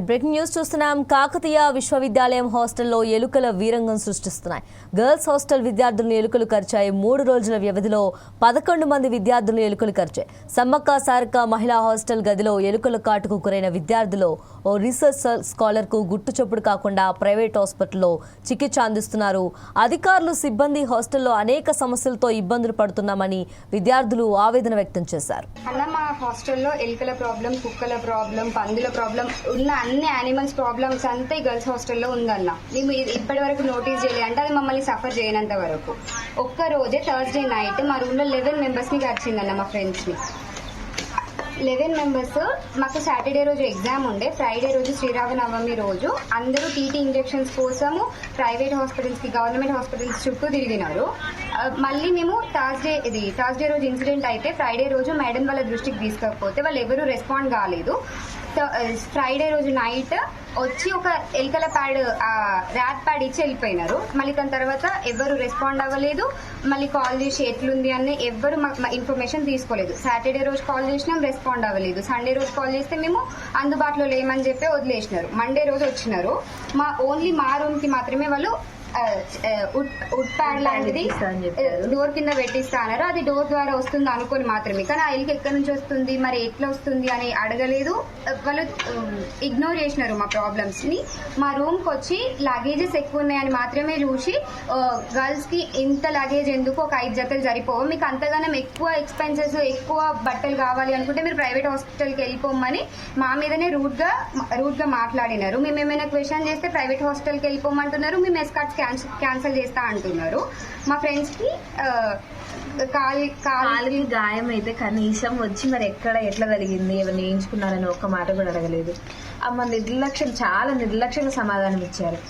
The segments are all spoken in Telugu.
బ్రేకింగ్ న్యూస్ చూస్తున్నాం. కాకతీయ విశ్వవిద్యాలయం హాస్టల్లో ఎలుకల వీరంగం సృష్టిస్తున్నాయి. గర్ల్స్ హాస్టల్ విద్యార్థులను ఎలుకలు కరిచాయి. 3 రోజుల వ్యవధిలో 11 మంది విద్యార్థులను ఎలుకలు కరిచాయి. సమ్మక్క సారక్క మహిళా హాస్టల్ గదిలో ఎలుకల కాటుకు గురైన విద్యార్థులు ఓ రీసెర్చ్ స్కాలర్ కు గుట్టు చప్పుడు కాకుండా ప్రైవేట్ హాస్పిటల్లో చికిత్స అందిస్తున్నారు. అధికారులు సిబ్బంది హాస్టల్లో అనేక సమస్యలతో ఇబ్బందులు పడుతున్నామని విద్యార్థులు ఆవేదన వ్యక్తం చేశారు. మా హాస్టల్లో ఎలుకల ప్రాబ్లం, కుక్కల ప్రాబ్లం, పందుల ప్రాబ్లం ఉన్న అన్ని యానిమల్స్ ప్రాబ్లమ్స్ అంతా ఈ గర్ల్స్ హాస్టల్లో ఉందన్న. మేము ఇప్పటి వరకు నోటీస్ చేయలేదు అంటే అది మమ్మల్ని సఫర్ చేయనంత వరకు. ఒక్క రోజే థర్స్డే నైట్ మా రూమ్ లో 11 మెంబర్స్ ని కలిసిందన్న మా ఫ్రెండ్స్ ని. 11 మెంబర్స్. మాకు సాటర్డే రోజు ఎగ్జామ్ ఉండే, ఫ్రైడే రోజు శ్రీరామనవమి రోజు అందరూ టీటీ ఇంజెక్షన్స్ కోసము ప్రైవేట్ హాస్పిటల్స్ కి, గవర్నమెంట్ హాస్పిటల్స్ చుట్టూ తిరిగినారు. మళ్ళీ మేము థర్స్డే రోజు ఇన్సిడెంట్ అయితే ఫ్రైడే రోజు మేడం వాళ్ళ దృష్టికి తీసుకోకపోతే వాళ్ళు ఎవరు రెస్పాండ్ కాలేదు. ఫ్రైడే రోజు నైట్ వచ్చి ఒక ఎలుకల ప్యాడ్, ర్యాట్ ప్యాడ్ ఇచ్చి వెళ్ళిపోయినారు. మళ్ళీ దాని తర్వాత ఎవరు రెస్పాండ్ అవ్వలేదు. మళ్ళీ కాల్ చేసి ఎట్లుంది అని ఎవరు ఇన్ఫర్మేషన్ తీసుకోలేదు. సాటర్డే రోజు కాల్ చేసినాం, రెస్పాండ్ అవ్వలేదు. సండే రోజు కాల్ చేస్తే మేము అందుబాటులో లేమని చెప్పి వదిలేసినారు. మండే రోజు వచ్చినారు. ఓన్లీ మా రూమ్ కి మాత్రమే వాళ్ళు వుడ్ ప్యాడ్ లాంటిది డోర్ కింద పెట్టిస్తా అన్నారు. అది డోర్ ద్వారా వస్తుంది అనుకోని మాత్రమే. కానీ ఆ ఎలుక ఎక్కడి నుంచి వస్తుంది, మరి ఎట్లా వస్తుంది అని అడగలేదు. వాళ్ళు ఇగ్నోర్ చేసినారు మా ప్రాబ్లమ్స్ ని. మా రూమ్ కి వచ్చి లగేజెస్ ఎక్కువ ఉన్నాయని మాత్రమే చూసి, గర్ల్స్ కి ఇంత లగేజ్ ఎందుకు, ఒక 5 జతలు సరిపోవు, మీకు అంతగానం ఎక్కువ ఎక్స్పెన్సెస్, ఎక్కువ బట్టలు కావాలి అనుకుంటే మీరు ప్రైవేట్ హాస్పిటల్కి వెళ్ళిపోమని మా మీదనే రూట్ గా మాట్లాడినారు. మేము ఏమైనా క్వశ్చన్ చేస్తే ప్రైవేట్ హాస్పిటల్కి వెళ్ళిపోమంటున్నారు. మేము ఎస్కార్ట్స్ క్యాన్సిల్ చేస్తా అంటున్నారు. మా ఫ్రెండ్స్ కి కాలికి గాయం అయితే కనీసం వచ్చి మరి ఎట్లా జరిగింది, ఎవరిని వేయించుకున్నారని ఒక్క మాట కూడా అడగలేదు. అమ్మ చాలా నిర్లక్ష్యంగా సమాధానం ఇచ్చారు.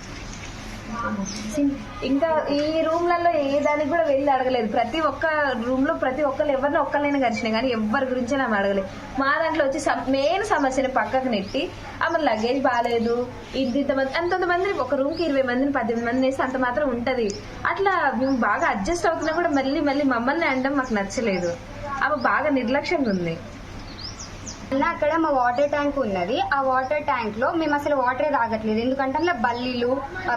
ఇంకా ఈ రూమ్లలో ఏ దానికి కూడా వెళ్ళి అడగలేదు. ప్రతి ఒక్క రూమ్ లో ప్రతి ఒక్కరు ఎవరిని ఒక్కళ్ళైనా కలిసినాయి కానీ ఎవరి గురించి ఆమె అడగలేదు. మా దాంట్లో వచ్చి మెయిన్ సమస్యని పక్కకు నెట్టి ఆమె లగేజ్ బాగాలేదు, ఇంతమంది అంతమంది, ఒక రూమ్ కి 20 మందిని 18 మందిని వేస్తే అంత మాత్రం ఉంటది. అట్లా మేము బాగా అడ్జస్ట్ అవుతున్నా కూడా మళ్ళీ మమ్మల్ని అనడం మాకు నచ్చలేదు. ఆమె బాగా నిర్లక్ష్యంగా ఉంది. అక్కడ మా వాటర్ ట్యాంక్ ఉన్నది. ఆ వాటర్ ట్యాంక్ లో మేము అసలు వాటరే తాగట్లేదు. ఎందుకంటే అందులో బల్లీలు,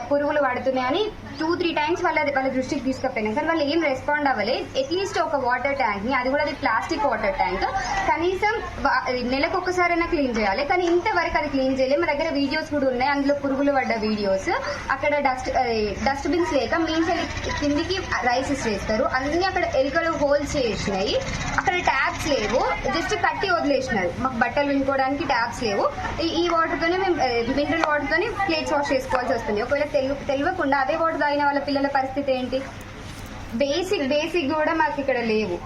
పురుగులు పడుతున్నాయని 2-3 టైమ్స్ వాళ్ళ దృష్టికి తీసుకుపోయినాం. కానీ వాళ్ళు ఏం రెస్పాండ్ అవ్వలేదు. అట్లీస్ట్ ఒక వాటర్ ట్యాంక్ ని, అది కూడా అది ప్లాస్టిక్ వాటర్ ట్యాంక్, కనీసం నెలకు ఒక్కసారైనా క్లీన్ చేయాలి. కానీ ఇంతవరకు అది క్లీన్ చేయలేదు. మా దగ్గర వీడియోస్ కూడా ఉన్నాయి, అందులో పురుగులు పడ్డ వీడియోస్. అక్కడ డస్ట్ బిన్స్ లేక మీన్స్ కిందికి రైస్ వేస్తారు, అన్ని అక్కడ ఎలుకలు హోల్స్ చేసినాయి. అక్కడ ట్యాప్స్ లేవు, జస్ట్ కట్టి వదిలేసినారు. మాకు బట్టలు వినుకోవడానికి ట్యాప్స్ లేవు. ఈ వాటర్ తోనే మేము మినరల్ వాటర్ తోని ప్లేట్స్ వాష్ చేసుకోవాల్సి వస్తుంది. ఒకవేళ తెలియకుండా అదే వాటర్ తాగిన వాళ్ళ పిల్లల పరిస్థితి ఏంటి? బేసిక్ కూడా మాకు ఇక్కడ లేవు.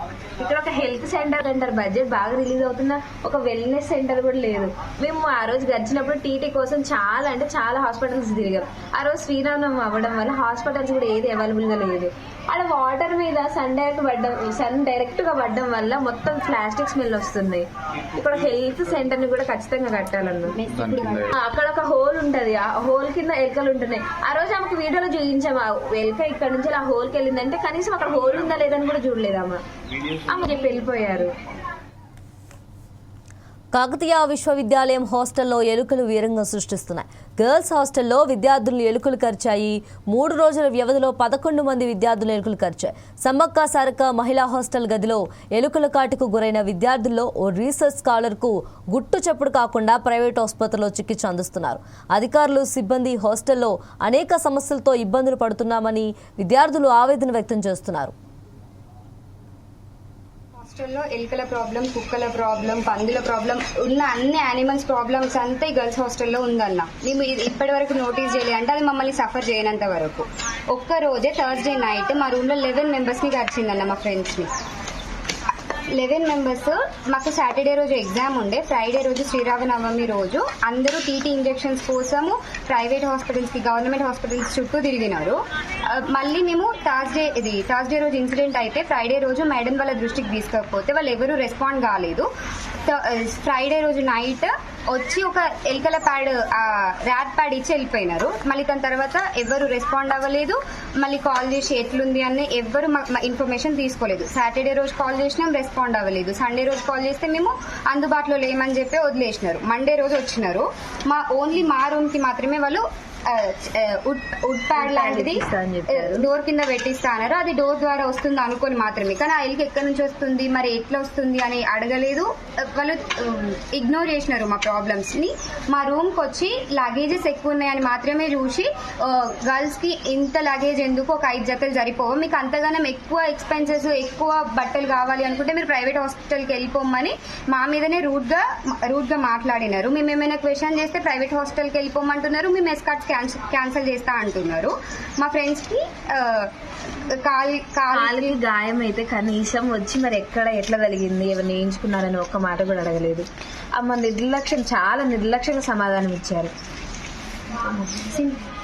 ఇక్కడ ఒక హెల్త్ సెంటర్ అంటారు, బడ్జెట్ బాగా రిలీజ్ అవుతున్న ఒక వెల్నెస్ సెంటర్ కూడా లేదు. మేము ఆ రోజు గడిచినప్పుడు టీటీ కోసం చాలా హాస్పిటల్స్ తిరిగాం. ఆ రోజు శ్రీరామనవమి అవ్వడం వల్ల హాస్పిటల్స్ కూడా ఏది అవైలబుల్ గా లేదు. అక్కడ వాటర్ మీద సన్ డైరెక్ట్ గా పడ్డం వల్ల మొత్తం ప్లాస్టిక్ స్మెల్ వస్తుంది. ఇక్కడ హెల్త్ సెంటర్ ని కూడా ఖచ్చితంగా కట్టాలన్నా. అక్కడ ఒక హోల్ ఉంటది, ఆ హోల్ కింద ఎలుకలు ఉంటున్నాయి. ఆ రోజు ఆమెకు వీడియోలో చూపించాము, ఆ ఎలుక ఇక్కడ నుంచి ఆ హోల్ కి వెళ్ళిందంటే కనీసం అక్కడ హోల్ ఉందా లేదని కూడా చూడలేదమ్మా. ఆమె చెప్పి వెళ్ళిపోయారు. కాకతీయ విశ్వవిద్యాలయం హాస్టల్లో ఎలుకలు వీరంగం సృష్టిస్తున్నాయి. గర్ల్స్ హాస్టల్లో విద్యార్థులను ఎలుకలు కరిచాయి. 3 రోజుల వ్యవధిలో 11 మంది విద్యార్థులు ఎలుకలు కరిచాయి. సమ్మక్క సారక్క మహిళా హాస్టల్ గదిలో ఎలుకల కాటుకు గురైన విద్యార్థుల్లో ఓ రీసెర్చ్ స్కాలర్ కు గుట్టు చప్పుడు కాకుండా ప్రైవేట్ ఆసుపత్రిలో చికిత్స అందిస్తున్నారు. అధికారులు సిబ్బంది హాస్టల్లో అనేక సమస్యలతో ఇబ్బందులు పడుతున్నామని విద్యార్థులు ఆవేదన వ్యక్తం చేస్తున్నారు. హాస్టల్లో ఎలుకల ప్రాబ్లం, కుక్కల ప్రాబ్లం, పందుల ప్రాబ్లం ఉన్న అన్ని యానిమల్స్ ప్రాబ్లమ్స్ అంతా ఈ గర్ల్స్ హాస్టల్లో ఉందన్న. మేము ఇప్పటి వరకు నోటీస్ చేయలేదు అంటే అది మమ్మల్ని సఫర్ చేయనంత వరకు. ఒక్క రోజే థర్స్డే నైట్ మా రూమ్ లో 11 మెంబర్స్ ని కలిసిందన్న మా ఫ్రెండ్స్ ని. 11 మెంబర్స్. మాకు సాటర్డే రోజు ఎగ్జామ్ ఉండే, ఫ్రైడే రోజు శ్రీరామనవమి రోజు అందరూ టీటీ ఇంజెక్షన్స్ కోసము ప్రైవేట్ హాస్పిటల్స్ కి, గవర్నమెంట్ హాస్పిటల్స్ చుట్టూ తిరిగినారు. మళ్ళీ మేము థర్స్డే రోజు ఇన్సిడెంట్ అయితే ఫ్రైడే రోజు మేడం వాళ్ళ దృష్టికి తీసుకోకపోతే వాళ్ళు ఎవరు రెస్పాండ్ కాలేదు. ఫ్రైడే రోజు నైట్ వచ్చి ఒక ఎలుకల ప్యాడ్ ర్యాట్ ప్యాడ్ ఇచ్చి వెళ్ళిపోయినారు. మళ్ళీ దాని తర్వాత ఎవరు రెస్పాండ్ అవ్వలేదు. మళ్ళీ కాల్ చేసి ఎట్లుంది అని ఎవరు ఇన్ఫర్మేషన్ తీసుకోలేదు. సాటర్డే రోజు కాల్ చేసినాం, రెస్పాండ్ అవ్వలేదు. సండే రోజు కాల్ చేస్తే మేము అందుబాటులో లేమని చెప్పి వదిలేసినారు. మండే రోజు వచ్చినారు. ఓన్లీ మా రూమ్ కి మాత్రమే వాళ్ళు వుడ్ ప్యాడ్ లాంటిది డోర్ కింద పెట్టిస్తా అన్నారు. అది డోర్ ద్వారా వస్తుంది అనుకొని మాత్రమే, కానీ ఆ ఎలుక ఎక్కడి నుంచి వస్తుంది, మరి ఎట్లా వస్తుంది అని అడగలేదు. వాళ్ళు ఇగ్నోర్ చేసినారు మా ప్రాబ్లమ్స్ ని. మా రూమ్ కి వచ్చి లగేజెస్ ఎక్కువ ఉన్నాయని మాత్రమే చూసి, గర్ల్స్ కి ఇంత లగేజ్ ఎందుకు, ఒక 5 జతలు సరిపోవు, మీకు అంతగానం ఎక్కువ ఎక్స్పెన్సెస్ ఎక్కువ బట్టలు కావాలి అనుకుంటే మీరు ప్రైవేట్ హాస్పిటల్ కి వెళ్ళిపోమని మా మీదనే రూట్ గా మాట్లాడినారు. మేము ఏమైనా క్వశ్చన్ చేస్తే ప్రైవేట్ హాస్పిటల్ కి వెళ్ళిపోమంటున్నారు. మేము ఎస్కార్ట్స్ క్యాన్సిల్ చేస్తా అంటున్నారు. మా ఫ్రెండ్స్ కి కాలికి గాయం అయితే కనీసం వచ్చి మరి ఎట్లా కలిగింది, ఎవరిని వేయించుకున్నారని ఒక్క మాట కూడా అడగలేదు. అమ్మ చాలా నిర్లక్ష్యంగా సమాధానం ఇచ్చారు.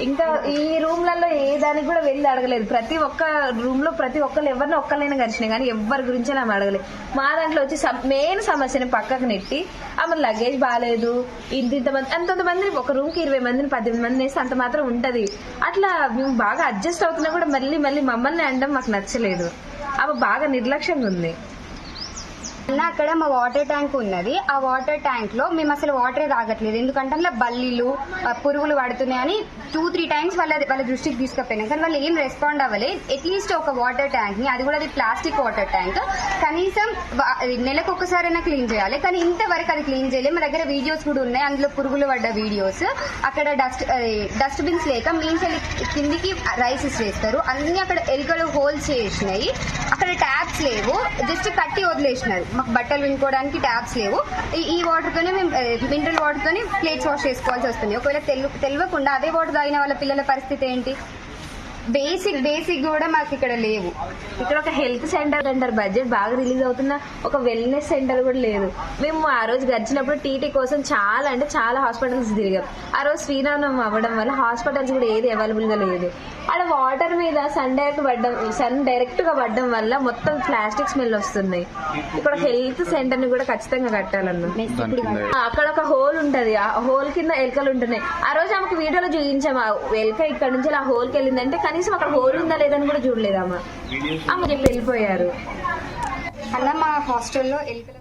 ఇంకా ఈ రూమ్లలో ఏ దానికి కూడా వెళ్ళి అడగలేదు. ప్రతి ఒక్క రూమ్ లో ప్రతి ఒక్కరు ఎవరిని ఒక్కరైనా కలిసినాయి, కానీ ఎవరి గురించి ఆమె అడగలేదు. మా దాంట్లో వచ్చి మెయిన్ సమస్యని పక్కకు నెట్టి ఆమె లగేజ్ బాగాలేదు, ఇంతమంది అంతమంది ఒక రూమ్ కి 20 మందిని 18 మందిని వేస్తే అంత మాత్రం ఉంటది. అట్లా మేము బాగా అడ్జస్ట్ అవుతున్నా కూడా మళ్ళీ మమ్మల్ని అనడం మాకు నచ్చలేదు. ఆమె బాగా నిర్లక్ష్యంగా ఉంది. అక్కడ మా వాటర్ ట్యాంక్ ఉన్నది. ఆ వాటర్ ట్యాంక్ లో మేము అసలు వాటరే తాగట్లేదు, ఎందుకంటే అందులో బల్లీలు పురుగులు పడుతున్నాయని 2-3 టైమ్స్ వాళ్ళ దృష్టికి తీసుకుపోయినాం. కానీ వాళ్ళు ఏం రెస్పాండ్ అవ్వలేదు. అట్లీస్ట్ ఒక వాటర్ ట్యాంక్ ని, అది కూడా అది ప్లాస్టిక్ వాటర్ ట్యాంక్, కనీసం నెలకు ఒకసారైనా క్లీన్ చేయాలి. కానీ ఇంతవరకు అది క్లీన్ చేయలేదు. మా దగ్గర వీడియోస్ కూడా ఉన్నాయి, అందులో పురుగులు పడ్డ వీడియోస్. అక్కడ డస్ట్ బిన్స్ లేక మీన్స్ కిందికి రైస్ వేస్తారు, అన్ని అక్కడ ఎలుకలు హోల్స్ చేసినాయి. అక్కడ ట్యాప్స్ లేవు, జస్ట్ కట్టి వదిలేసినారు. మాకు బట్టలు వినుకోవడానికి ట్యాప్స్ లేవు. ఈ వాటర్ తోనే మేము మినరల్ వాటర్ తోనే ప్లేట్స్ వాష్ చేసుకోవాల్సి వస్తుంది. ఒకవేళ తెలియకుండా అదే వాటర్ తాగిన వాళ్ళ పిల్లల పరిస్థితి ఏంటి? బేసిక్ కూడా మాకు ఇక్కడ లేవు. ఇక్కడ ఒక హెల్త్ సెంటర్ బడ్జెట్ బాగా రిలీజ్ అవుతున్న ఒక వెల్నెస్ సెంటర్ కూడా లేదు. మేము ఆ రోజు గడిచినప్పుడు టీటీ కోసం చాలా హాస్పిటల్స్ తిరిగాం. ఆ రోజు శ్రీరామనవమి అవ్వడం వల్ల హాస్పిటల్స్ కూడా ఏది అవైలబుల్ గా లేదు. అక్కడ వాటర్ మీద సన్ డైరెక్ట్ గా పడడం వల్ల మొత్తం ప్లాస్టిక్ స్మెల్ వస్తున్నాయి. ఇక్కడ హెల్త్ సెంటర్ ని కూడా ఖచ్చితంగా కట్టాలన్నా. అక్కడ ఒక హోల్ ఉంటది, ఆ హోల్ కింద ఎలుకలు ఉంటున్నాయి. ఆ రోజు ఆమెకు వీడియోలో చూపించాము, ఎలుక ఇక్కడ నుంచి ఆ హోల్ కి వెళ్ళిందంటే కనీసం అక్కడ హోల్ ఉందా లేదని కూడా చూడలేదు. అమ్మ చెప్పి వెళ్ళిపోయారు. అలా మా హాస్టల్లో ఎలుకల